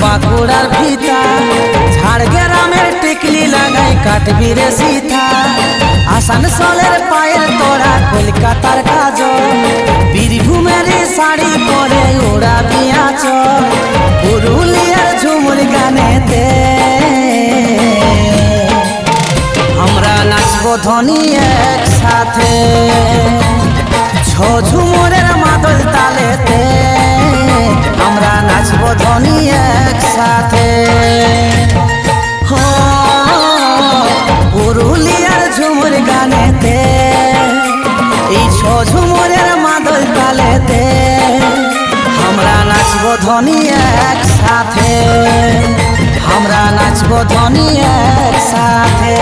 বাঁকুড়ার ফিতা, ঝাড়গ্রামের টিকলি লাগাই কাটবি রে সীতা। আসানসোলের পায়ের তোরা কলকাতার কাজল, বীরভূমের শাড়ি পরে ওড়াবি আঁচল। পুরুলিয়ার ঝুমুর গানেতে আমরা নাচবো ধ্বনি একসাথে, ঝুমুরের মাদল তালেতে আমরা নাচবো ধ্বনি একসাথে। হো পুরুলিয়ার ঝুমুর গানেতে, এই ঝুমুরের মাদল তালেতে আমরা নাচবো ধ্বনি একসাথে, আমরা নাচবো ধ্বনি একসাথে।